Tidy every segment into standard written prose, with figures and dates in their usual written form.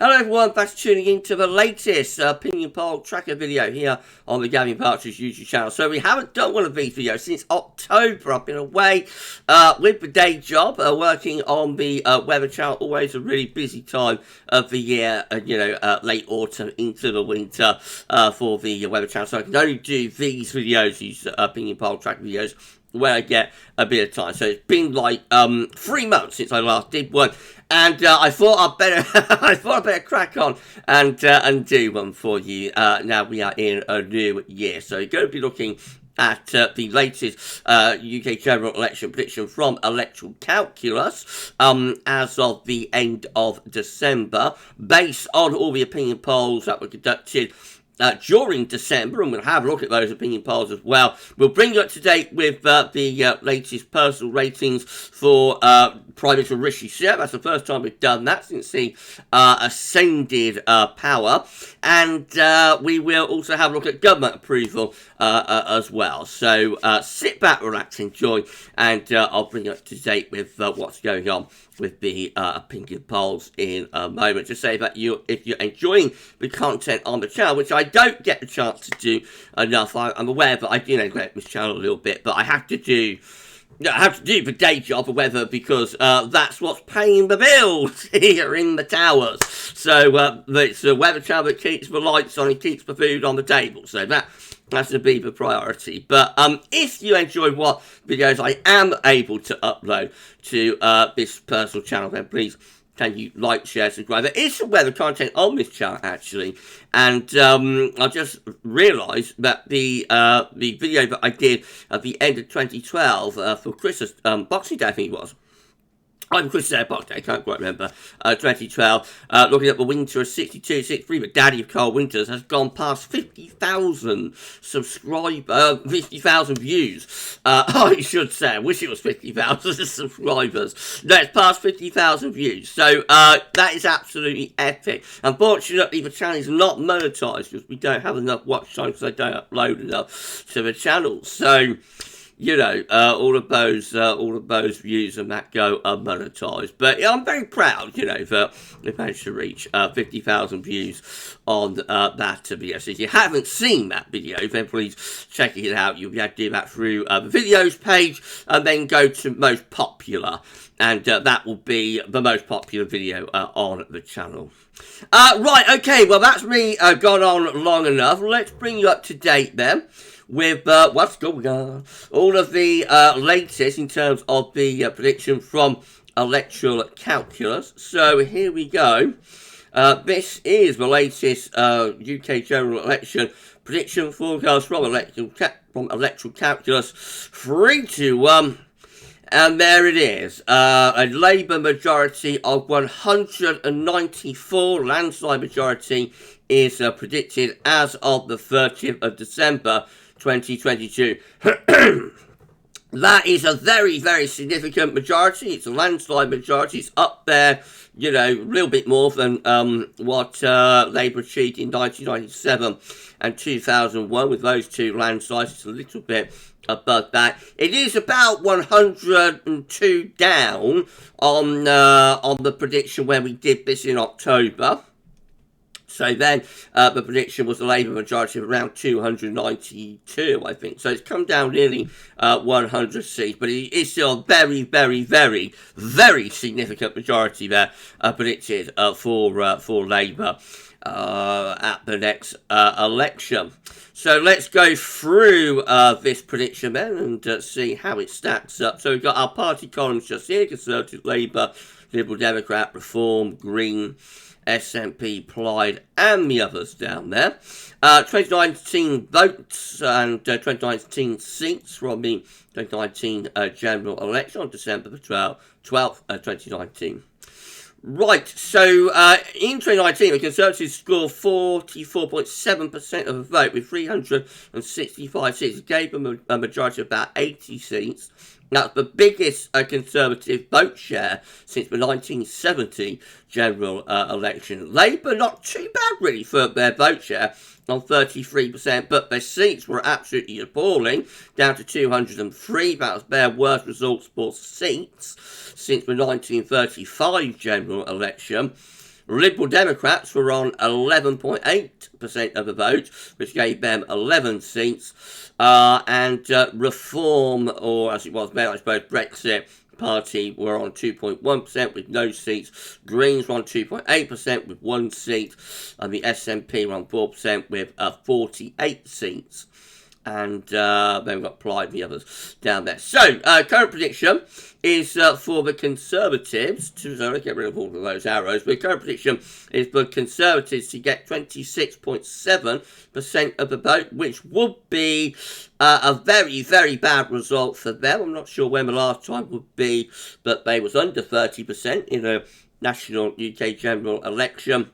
Hello everyone, thanks for tuning in to the latest opinion poll tracker video here on the Gavin Partridge YouTube channel. So we haven't done one of these videos since October. I've been away with the day job, working on the weather channel. Always a really busy time of the year, late autumn into the winter for the weather channel. So I can only do these videos, these opinion poll tracker videos, where I get a bit of time. So it's been like 3 months since I last did one, and I thought I'd better crack on and do one for you. Now we are in a new year, so you're going to be looking at the latest UK general election prediction from Electoral Calculus as of the end of December, based on all the opinion polls that were conducted during December, and we'll have a look at those opinion polls as well. We'll bring you up to date with the latest personal ratings for Prime Minister Rishi Sunak. That's the first time we've done that since he ascended power. And we will also have a look at government approval as well. So sit back, relax, enjoy, and I'll bring you up to date with what's going on with the opinion polls in a moment. Just say that if you're enjoying the content on the channel, which I don't get the chance to do enough. I'm aware that I do neglect this channel a little bit, but I have to do the day job of weather because that's what's paying the bills here in the towers. So it's the weather channel that keeps the lights on and keeps the food on the table. So that's to be the priority. But if you enjoy what videos I am able to upload to this personal channel, then please can you like, share, subscribe. There is some weather content on this channel actually, and I just realised that the video that I did at the end of 2012 for Christmas, Boxing Day I think it was. I'm Chris Boxing Day, I can't quite remember, 2012, looking at the winter of 62, 63, but Daddy of Cold Winters has gone past 50,000 views. I should say, I wish it was 50,000 subscribers. No, it's past 50,000 views, so that is absolutely epic. Unfortunately, the channel is not monetised because we don't have enough watch time because I don't upload enough to the channel, so all of those views and that go unmonetized. But I'm very proud, that we managed to reach 50,000 views on that video. So if you haven't seen that video, then please check it out. You'll be able to do that through the videos page, and then go to most popular, and that will be the most popular video on the channel. Right, okay, well that's me gone on long enough. Let's bring you up to date then with what's going on, all of the latest in terms of the prediction from Electoral Calculus. So here we go. This is the latest UK general election prediction forecast from Electoral Calculus. 3, 2, 1. And there it is, a Labour majority of 194, landslide majority is predicted as of the 30th of December 2022. That is a very, very significant majority. It's a landslide majority. It's up there, a little bit more than what Labour achieved in 1997 and 2001 with those two landslides. It's a little bit above that. It is about 102 down on the prediction when we did this in October. So then the prediction was a Labour majority of around 292, I think. So it's come down nearly 100 seats, but it is still a very, very, very, very significant majority there predicted for Labour at the next election. So let's go through this prediction then and see how it stacks up. So we've got our party columns just here: Conservative, Labour, Liberal Democrat, Reform, Green, SNP, Plaid, and the others down there. 2019 votes and 2019 seats from the 2019 general election on December the 12th, 2019. Right, so in 2019, the Conservatives scored 44.7% of the vote with 365 seats. It gave them a majority of about 80 seats. That's the biggest Conservative vote share since the 1970 general election. Labour, not too bad really for their vote share on 33%, but their seats were absolutely appalling, down to 203. That was their worst results for seats since the 1935 general election. Liberal Democrats were on 11.8% of the vote, which gave them 11 seats. And Reform, or as it was then, I suppose, Brexit Party were on 2.1% with no seats. Greens were on 2.8% with 1 seat. And the SNP were on 4% with 48 seats. And then we've got Plaid and the others down there. So, current prediction is for the Conservatives, so let's get rid of all of those arrows, but current prediction is for Conservatives to get 26.7% of the vote, which would be a very, very bad result for them. I'm not sure when the last time would be, but they was under 30% in a national UK general election.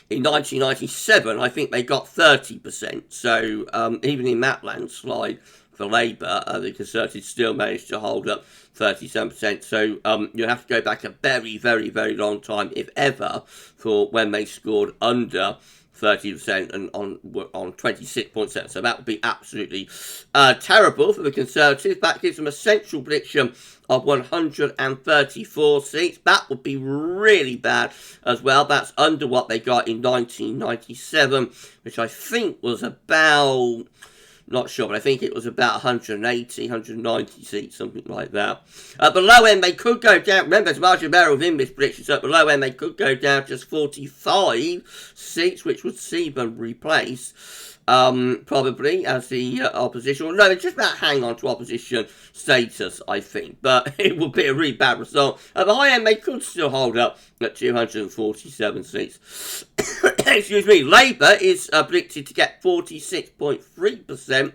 In 1997, I think they got 30%. So even in that landslide for Labour, the Conservatives still managed to hold up 37%. So you have to go back a very, very, very long time, if ever, for when they scored under 30% and on 26.7%. So that would be absolutely terrible for the Conservatives. That gives them a central prediction of 134 seats. That would be really bad as well. That's under what they got in 1997, which I think was about, not sure, but I think it was about 180, 190 seats, something like that. At the low end, they could go down. Remember, there's margin of error within this prediction. So at the low end, they could go down just 45 seats, which would see them replaced. Probably as the opposition. Well, no, they just about hang on to opposition status, I think. But it would be a really bad result. At the high end, they could still hold up at 247 seats. Excuse me. Labour is predicted to get 46.3%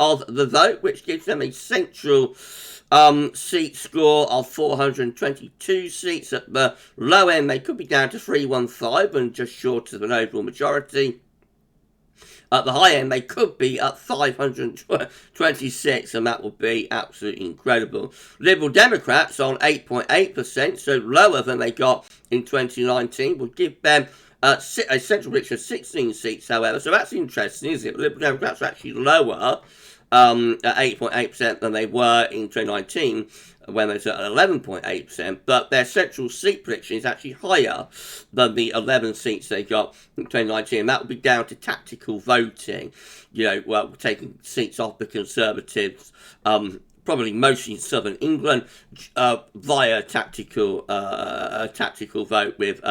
of the vote, which gives them a central seat score of 422 seats. At the low end, they could be down to 315 and just short of an overall majority. At the high end, they could be at 526, and that would be absolutely incredible. Liberal Democrats on 8.8%, so lower than they got in 2019, would give them a central prediction of 16 seats, however. So that's interesting, isn't it? Liberal Democrats are actually lower at 8.8% than they were in 2019, when they was at 11.8%, but their central seat prediction is actually higher than the 11 seats they got in 2019, and that would be down to tactical voting, taking seats off the Conservatives, probably mostly in southern England, via tactical vote with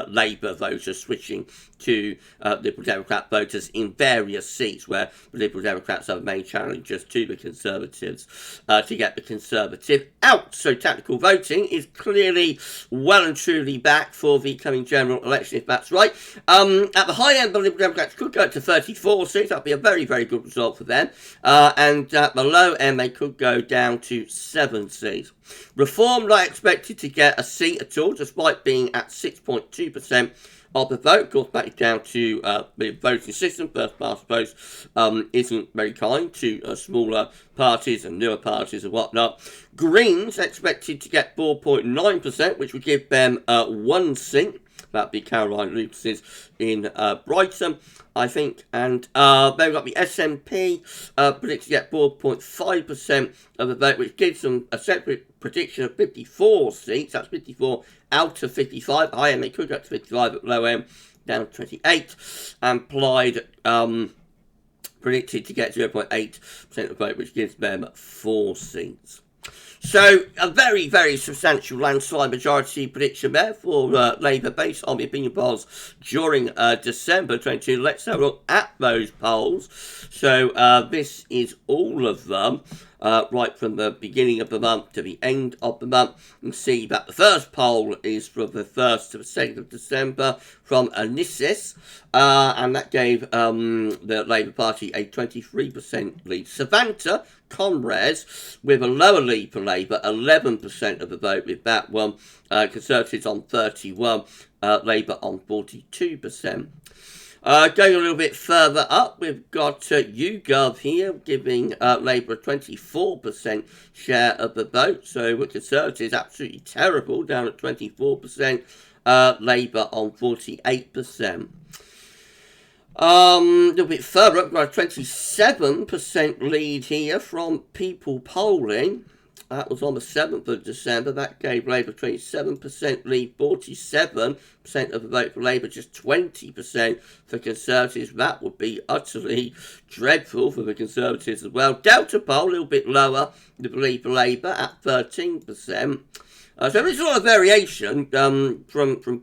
Labour voters switching to Liberal Democrat voters in various seats, where the Liberal Democrats are the main challengers to the Conservatives to get the Conservative out. So tactical voting is clearly well and truly back for the coming general election, if that's right. At the high end, the Liberal Democrats could go up to 34 seats. That would be a very, very good result for them. And at the low end, they could go down to 7 seats. Reform not expected to get a seat at all, despite being at 6.2% of the vote. Of course, that is down to the voting system. First past votes isn't very kind to smaller parties and newer parties and whatnot. Greens expected to get 4.9%, which would give them 1 seat. That'd be Caroline Lucas's in Brighton, I think. And they've got the SNP predicted to get 4.5% of the vote, which gives them a separate prediction of 54 seats. That's 54 out of 55. High end, they could go up to 55, at low end, down to 28. And Plaid predicted to get 0.8% of the vote, which gives them 4 seats. So, a very, very substantial landslide majority prediction there for Labour based on the opinion polls during December 22. Let's have a look at those polls. So, this is all of them, right from the beginning of the month to the end of the month. You can see that the first poll is from the 1st to the 2nd of December from Anisis, and that gave the Labour Party a 23% lead. Savanta Comrades with a lower lead for Labour, 11% of the vote with that one. Conservatives on 31%, Labour on 42%. Going a little bit further up, we've got YouGov here, giving Labour a 24% share of the vote. So with Conservatives, absolutely terrible, down at 24%, Labour on 48%. A little bit further up, we've got a 27% lead here from People Polling. That was on the 7th of December. That gave Labour 27% lead, 47% of the vote for Labour, just 20% for Conservatives. That would be utterly dreadful for the Conservatives as well. DeltaPoll, a little bit lower, the lead for Labour at 13%. So there's a lot of variation from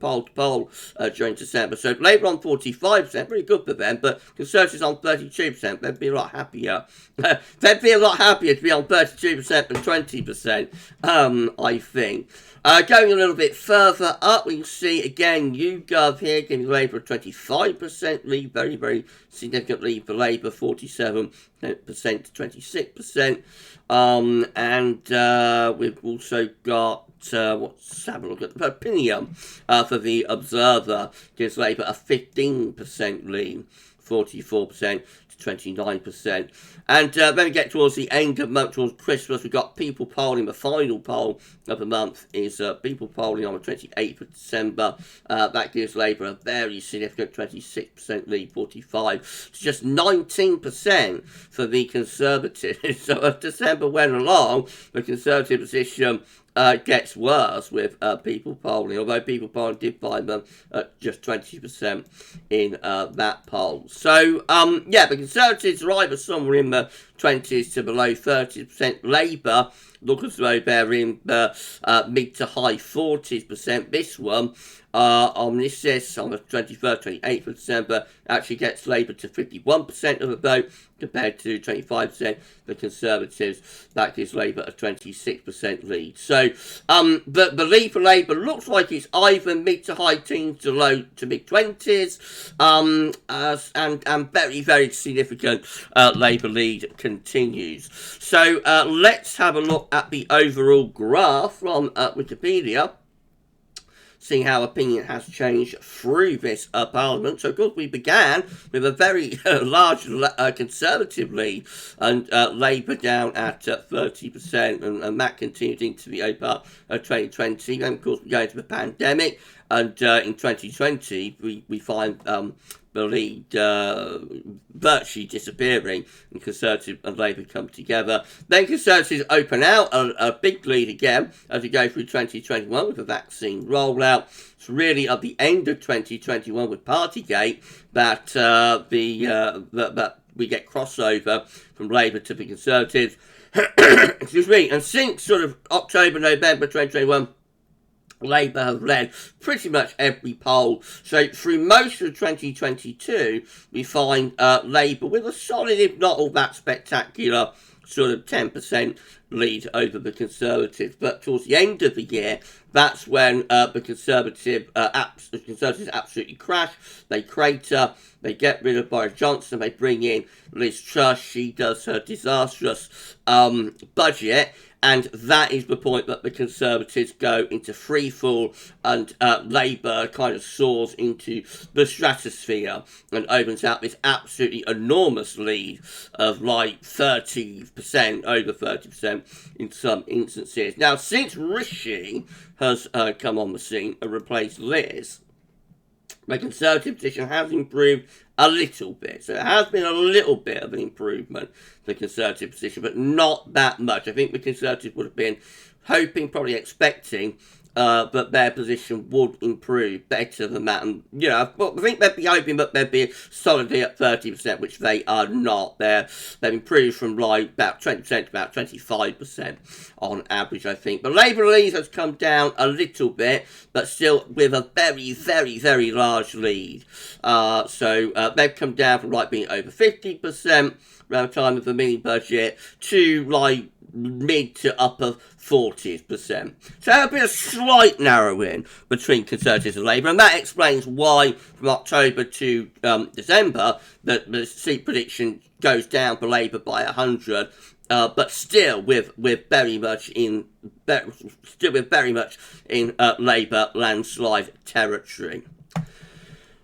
poll to poll during December. So Labour on 45%, pretty good for them, but Conservatives on 32%. They'd be a lot happier. They'd be a lot happier to be on 32% than 20%, I think. Going a little bit further up, we can see again YouGov here giving Labour a 25% lead, very, very significant lead for Labour, 47% to 26%. And we've also got let's have a look at Opinium for the Observer, gives Labour a 15% lead, 44% to 29%. And when we get towards the end of the month, towards Christmas, we've got people polling. The final poll of the month is people polling on the 28th of December. That gives Labour a very significant 26% lead, 45% to just 19% for the Conservatives. So as December went along, the Conservative position gets worse with people polling, although people polling did find them at just 20% in that poll. So, yeah, the Conservatives are either somewhere in the 20s to below 30%. Labour look as though they're in the mid to high 40s%. This one, on this list, on the 21st, 28th of December, actually gets Labour to 51% of the vote, compared to 25% the Conservatives. That gives Labour a 26% lead. So, the lead for Labour looks like it's either mid to high teens to low to mid 20s, and very, very significant Labour lead continues. So, let's have a look at the overall graph from Wikipedia, seeing how opinion has changed through this Parliament. So, of course, we began with a very large Conservative lead, and Labour down at 30%, and that continued into the early part of 2020. Then, of course, we go into the pandemic, and in 2020, we find the lead virtually disappearing, and Conservative and Labour come together. Then Conservatives open out a big lead again as we go through 2021 with the vaccine rollout. It's really at the end of 2021 with Partygate that that we get crossover from Labour to the Conservatives. Excuse me. And since sort of October, November 2021, Labour have led pretty much every poll. So through most of 2022, we find Labour with a solid, if not all that spectacular, sort of 10% lead over the Conservatives. But towards the end of the year, that's when the Conservatives absolutely crash. They crater. They get rid of Boris Johnson. They bring in Liz Truss. She does her disastrous budget. And that is the point that the Conservatives go into freefall, and Labour kind of soars into the stratosphere and opens out this absolutely enormous lead of like 30%, over 30% in some instances. Now, since Rishi has come on the scene and replaced Liz, the Conservative position has improved a little bit. So it has been a little bit of an improvement, the Conservative position, but not that much. I think the Conservatives would have been hoping, probably expecting, that their position would improve better than that. And, you know, I think they'd be hoping that they'd be solidly at 30%, which they are not. They've improved from like about 20% to about 25% on average, I think. But Labour lead has come down a little bit, but still with a very, very, very large lead. So they've come down from like being over 50% around the time of the mini budget to like mid to upper 40%. So there'll be a slight narrowing between Conservatives and Labour, and that explains why from October to December that the seat prediction goes down for Labour by 100, but still with very much in Labour landslide territory.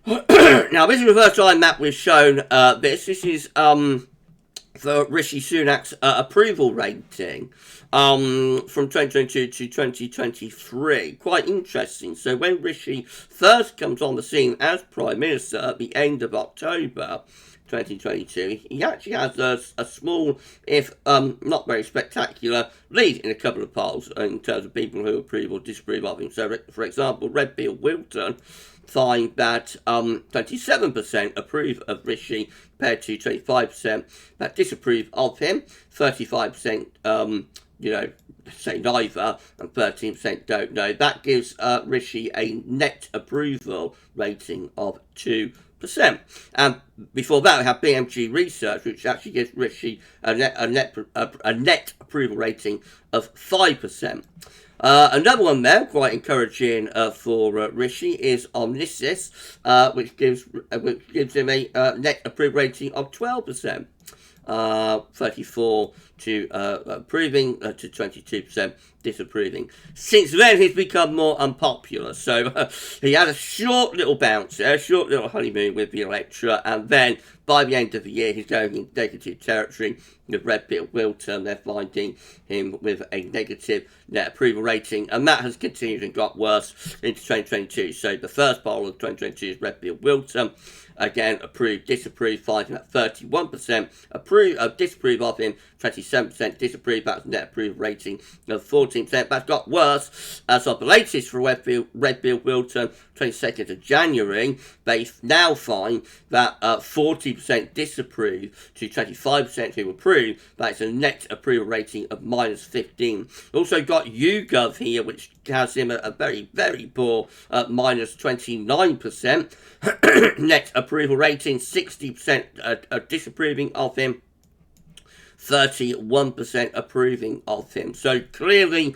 Now, this is the first time that we've shown this. This is for Rishi Sunak's approval rating from 2022 to 2023. Quite interesting. So when Rishi first comes on the scene as Prime Minister at the end of October, 2022. He actually has a small, if not very spectacular, lead in a couple of polls in terms of people who approve or disapprove of him. So, for example, repealed Wilton find that 27% approve of Rishi compared to 25% that disapprove of him, 35% say neither, and 13% don't know. That gives Rishi a net approval rating of 2%. And before that, we have BMG Research, which actually gives Rishi a net approval rating of 5%. Another one there, quite encouraging for Rishi, is Omnisys, which gives him a net approval rating of 12%. 34 to approving to 22% disapproving. Since then, he's become more unpopular. So he had a short little bounce, a short little honeymoon with the electorate, and then by the end of the year, he's going in negative territory with repealed Wilton. They're finding him with a negative net approval rating, and that has continued and got worse into 2022. So the first poll of 2022 is repealed Wilton. Again, approve, disapprove, finding at 31%. Disapprove of him, 27%. Disapprove, that's net approval rating of 14%. That's got worse as of the latest for repealed Wilton, 22nd of January. They now find that 40% disapprove to 25% who approve. That's a net approval rating of -15. Also got YouGov here, which has him at a very, very poor -29%. Net approval rating, 60% disapproving of him, 31% approving of him. So clearly,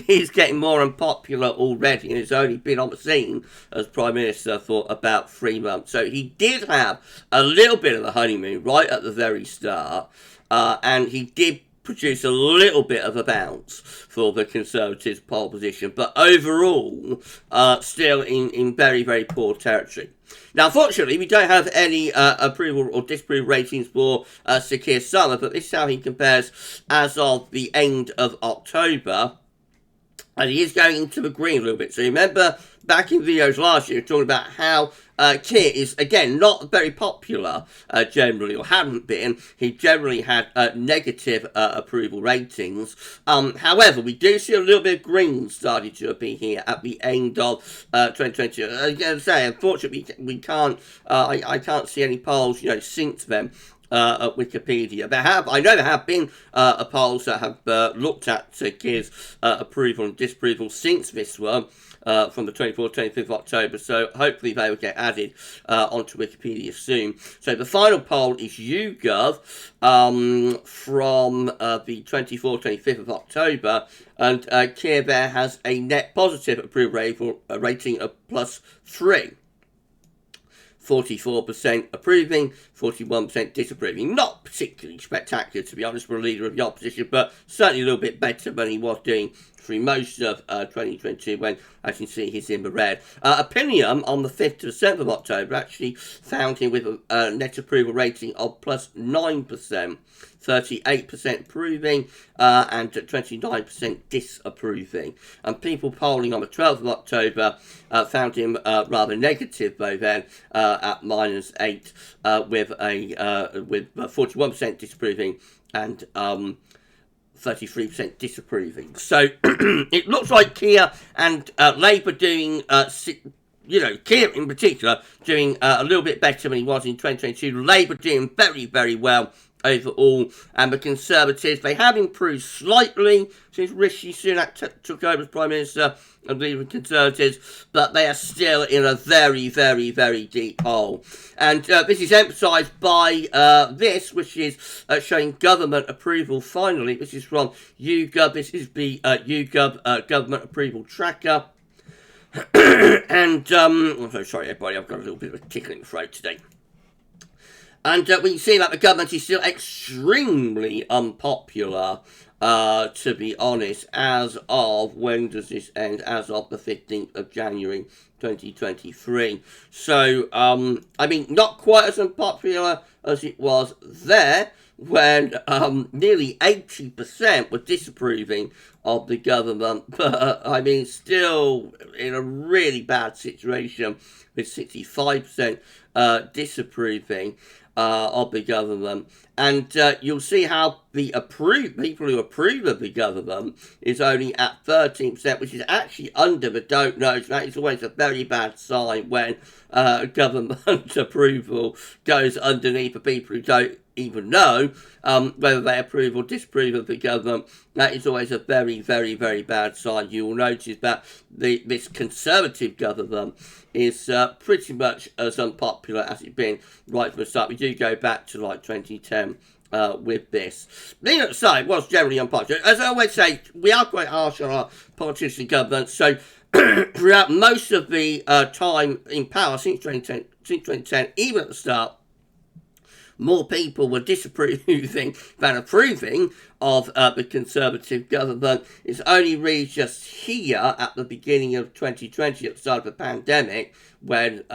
he's getting more unpopular already, and he's only been on the scene as Prime Minister for about 3 months. So he did have a little bit of a honeymoon right at the very start, and he did produce a little bit of a bounce for the Conservatives' poll position, but overall, still in very, very poor territory. Now, unfortunately, we don't have any approval or disapproval ratings for Sir Keir Starmer, but this is how he compares as of the end of October. And he is going into the green a little bit. So remember, back in videos last year, talking about how Keir is, again, not very popular generally, or hadn't been. He generally had negative approval ratings. However, we do see a little bit of green starting to appear here at the end of 2022. As I say, unfortunately, we can't. I can't see any polls, since then. At Wikipedia. I know there have been polls that have looked at Keir's approval and disapproval since this one, from the 24th, 25th of October, so hopefully they will get added onto Wikipedia soon. So the final poll is YouGov from the 24th, 25th of October, and Keir there has a net positive approval rating of +3. 44% approving, 41% disapproving. Not particularly spectacular, to be honest, for a leader of the opposition, but certainly a little bit better than he was doing through most of 2022, when, as you can see, he's in the red. Opinium, on the 5th to the 7th of October, actually found him with a net approval rating of +9%. 38% approving and 29% disapproving. And people polling on the 12th of October found him rather negative, though, then at -8, with 41% disapproving and 33% disapproving. So it looks like Keir and Labour doing Keir in particular doing a little bit better than he was in 2022. Labour doing very, very well overall, and the Conservatives, they have improved slightly since Rishi Sunak took over as Prime Minister and leader of the Conservatives, but they are still in a very, very, very deep hole. And this is emphasised by this, which is showing government approval finally. This is from YouGov. This is the YouGov government approval tracker. And, I'm so sorry everybody, I've got a little bit of a tickle in the throat today. And we can see that the government is still extremely unpopular, to be honest, as of, when does this end? As of the 15th of January 2023. So, not quite as unpopular as it was there, when nearly 80% were disapproving of the government, but I mean, still in a really bad situation with 65% disapproving of the government. And you'll see how the people who approve of the government is only at 13%, which is actually under the don't know. So that is always a very bad sign when government approval goes underneath the people who don't even know whether they approve or disapprove of the government. That is always a very, very, very bad sign. You will notice that this Conservative government is pretty much as unpopular as it's been right from the start. We do go back to like 2010 with this. Being aside, it was generally unpopular. As I always say, we are quite harsh on our politician government, so throughout most of the time in power since 2010, even at the start, more people were disapproving than approving of the Conservative government. It's only really just here at the beginning of 2020, at the start of the pandemic, when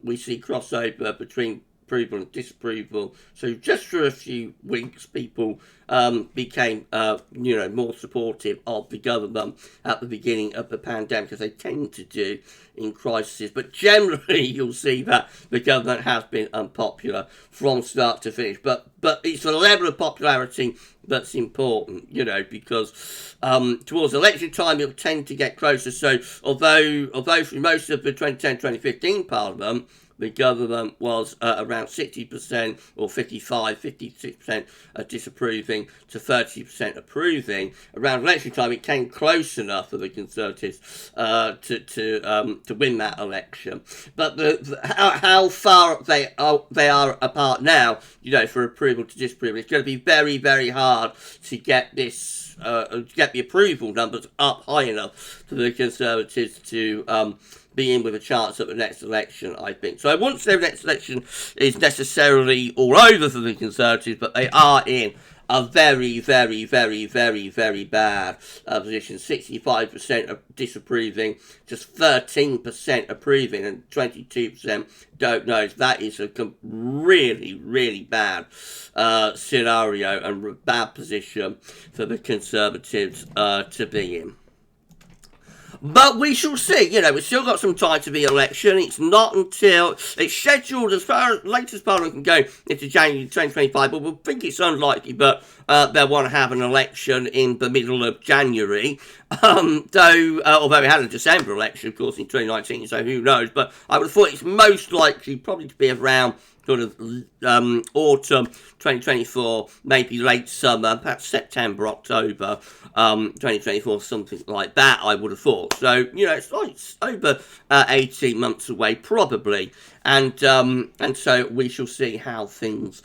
we see crossover between approval and disapproval. So just for a few weeks, people became, more supportive of the government at the beginning of the pandemic, as they tend to do in crises. But generally, you'll see that the government has been unpopular from start to finish. But it's the level of popularity that's important, because towards election time, it'll tend to get closer. So although for most of the 2010-2015 Parliament, the government was around 60% or 56% disapproving to 30% approving. Around election time, it came close enough for the Conservatives to win that election. But how far they are apart now, for approval to disapproval, it's going to be very, very hard to get this. Get the approval numbers up high enough for the Conservatives to be in with a chance at the next election, I think. So I wouldn't say the next election is necessarily all over for the Conservatives, but they are in a very, very, very, very, very bad position. 65% disapproving, just 13% approving, and 22% don't know. That is a really, really bad scenario and bad position for the Conservatives to be in. But we shall see. We've still got some time to the election. It's not until it's scheduled as far as late as Parliament can go into January 2025. But we think it's unlikely, but they'll want to have an election in the middle of January. Although we had a December election, of course, in 2019, so who knows? But I would have thought it's most likely probably to be around sort of autumn 2024, maybe late summer, perhaps September, October 2024, something like that, I would have thought. So, it's over 18 months away, probably. And so we shall see how things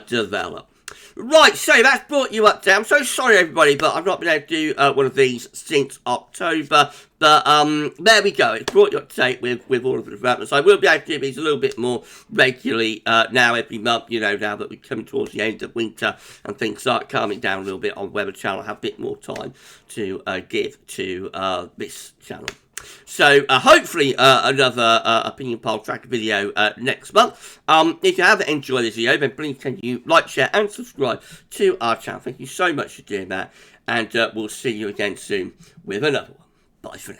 develop. Right, so that's brought you up to. I'm so sorry, everybody, but I've not been able to do one of these since October. But there we go. It's brought you up to date with all of the developments. I will be able to do these a little bit more regularly now, every month, now that we're coming towards the end of winter and things start calming down a little bit on the Weather Channel. I have a bit more time to give to this channel. So hopefully another opinion poll tracker video next month. If you haven't enjoyed this video, then please can you like, share and subscribe to our channel. Thank you so much for doing that, and we'll see you again soon with another one. Bye for now.